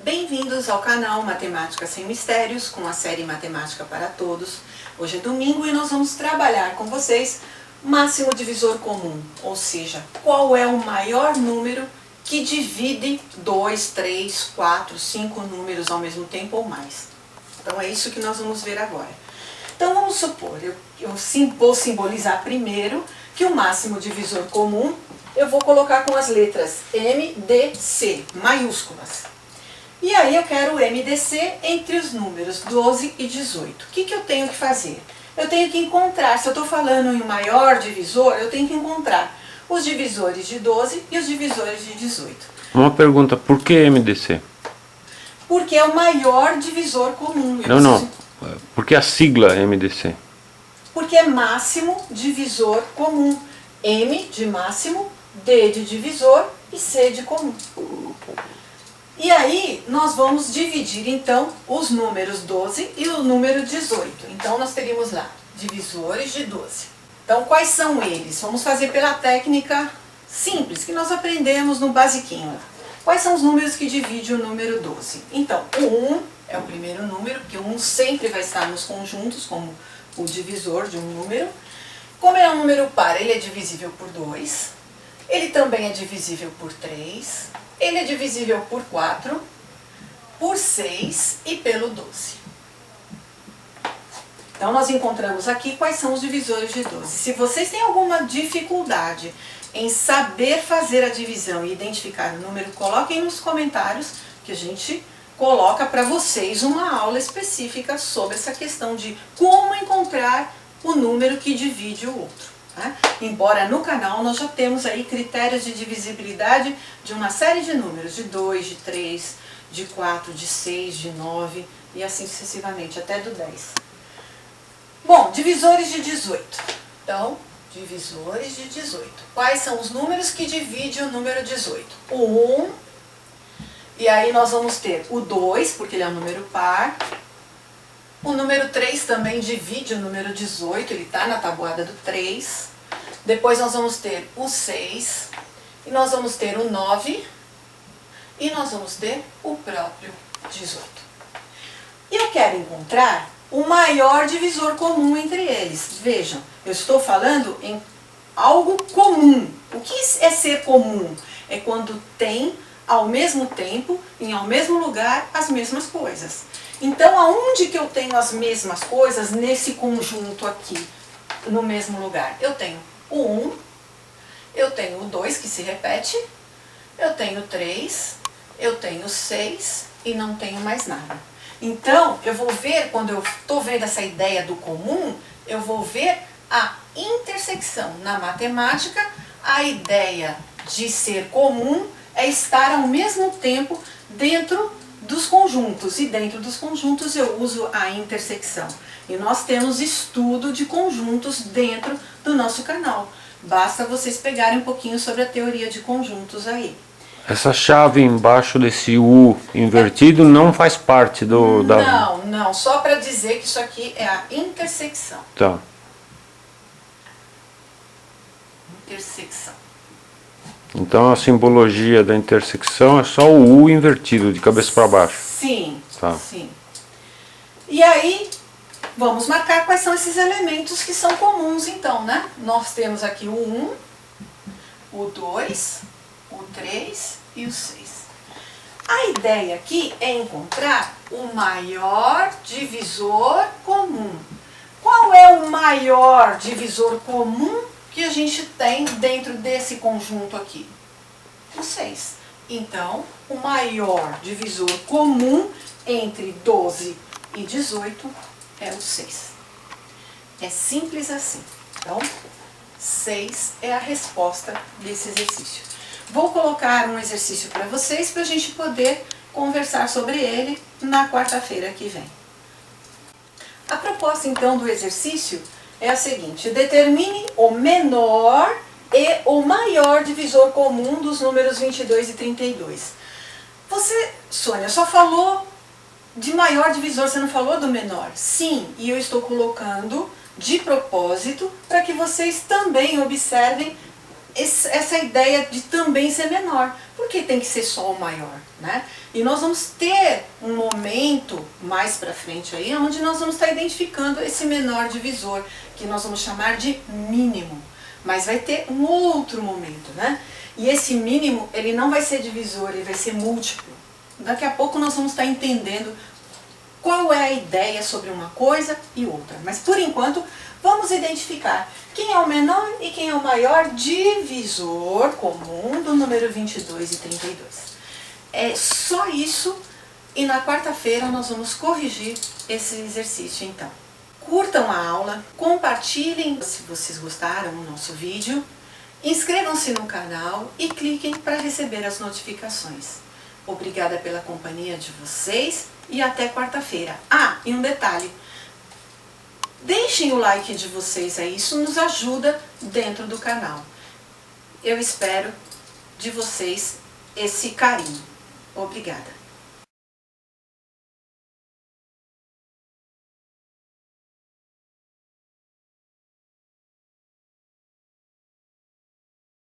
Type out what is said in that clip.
Bem-vindos ao canal Matemática Sem Mistérios, com a série Matemática para Todos. Hoje é domingo e nós vamos trabalhar com vocês máximo divisor comum, ou seja, qual é o maior número que divide 2, 3, 4, 5 números ao mesmo tempo ou mais. Então é isso que nós vamos ver agora. Então vamos supor, eu vou simbolizar primeiro que o máximo divisor comum eu vou colocar com as letras M, D, C, maiúsculas. E aí eu quero o MDC entre os números 12 e 18. O que eu tenho que fazer? Eu tenho que encontrar, se eu estou falando em maior divisor, eu tenho que encontrar os divisores de 12 e os divisores de 18. Uma pergunta, por que MDC? Porque é o maior divisor comum. Não. Por que a sigla MDC? Porque é máximo divisor comum. M de máximo, D de divisor e C de comum. E aí, nós vamos dividir, então, os números 12 e o número 18. Então, nós teríamos lá, divisores de 12. Então, quais são eles? Vamos fazer pela técnica simples, que nós aprendemos no basiquinho lá. Quais são os números que dividem o número 12? Então, o 1 é o primeiro número, porque o 1 sempre vai estar nos conjuntos, como o divisor de um número. Como é um número par, ele é divisível por 2. Ele também é divisível por 3. Ele é divisível por 4, por 6 e pelo 12. Então, nós encontramos aqui quais são os divisores de 12. Se vocês têm alguma dificuldade em saber fazer a divisão e identificar o número, coloquem nos comentários que a gente coloca para vocês uma aula específica sobre essa questão de como encontrar o número que divide o outro. Embora no canal nós já temos aí critérios de divisibilidade de uma série de números, de 2, de 3, de 4, de 6, de 9 e assim sucessivamente, até do 10. Bom, divisores de 18. Então, divisores de 18. Quais são os números que dividem o número 18? O 1, e aí nós vamos ter o 2, porque ele é um número par. O número 3 também divide o número 18, ele está na tabuada do 3. Depois nós vamos ter o 6, e nós vamos ter o 9, e nós vamos ter o próprio 18. E eu quero encontrar o maior divisor comum entre eles. Vejam, eu estou falando em algo comum. O que é ser comum? É quando tem ao mesmo tempo, ao mesmo lugar, as mesmas coisas. Então, aonde que eu tenho as mesmas coisas nesse conjunto aqui, no mesmo lugar? Eu tenho o 1, eu tenho o 2 que se repete, eu tenho o 3, eu tenho o 6 e não tenho mais nada. Então, eu vou ver, quando eu estou vendo essa ideia do comum, eu vou ver a intersecção. Na matemática, a ideia de ser comum é estar ao mesmo tempo dentro dos conjuntos, e dentro dos conjuntos eu uso a intersecção. E nós temos estudo de conjuntos dentro do nosso canal. Basta vocês pegarem um pouquinho sobre a teoria de conjuntos aí. Essa chave embaixo desse U invertido não faz parte Não, só para dizer que isso aqui é a intersecção. Tá. Intersecção. Então a simbologia da intersecção é só o U invertido, de cabeça para baixo. Sim, tá. Sim. E aí, vamos marcar quais são esses elementos que são comuns então, né? Nós temos aqui o 1, o 2, o 3 e o 6. A ideia aqui é encontrar o maior divisor comum. Qual é o maior divisor comum que a gente tem dentro desse conjunto aqui? O 6. Então, o maior divisor comum entre 12 e 18 é o 6. É simples assim. Então, 6 é a resposta desse exercício. Vou colocar um exercício para vocês, para a gente poder conversar sobre ele na quarta-feira que vem. A proposta, então, do exercício é a seguinte: determine o menor e o maior divisor comum dos números 22 e 32. Você, Sônia, só falou de maior divisor, você não falou do menor? Sim, e eu estou colocando de propósito para que vocês também observem essa ideia de também ser menor. Por que tem que ser só o maior, né? E nós vamos ter um momento mais para frente aí, onde nós vamos estar identificando esse menor divisor, que nós vamos chamar de mínimo. Mas vai ter um outro momento, né? E esse mínimo, ele não vai ser divisor, ele vai ser múltiplo. Daqui a pouco nós vamos estar entendendo qual é a ideia sobre uma coisa e outra. Mas por enquanto, vamos identificar quem é o menor e quem é o maior divisor comum do número 22 e 32. É só isso, e na quarta-feira nós vamos corrigir esse exercício então. Curtam a aula, compartilhem se vocês gostaram do nosso vídeo, inscrevam-se no canal e cliquem para receber as notificações. Obrigada pela companhia de vocês e até quarta-feira. Ah, e um detalhe, deixem o like de vocês aí, isso nos ajuda dentro do canal. Eu espero de vocês esse carinho. Obrigada.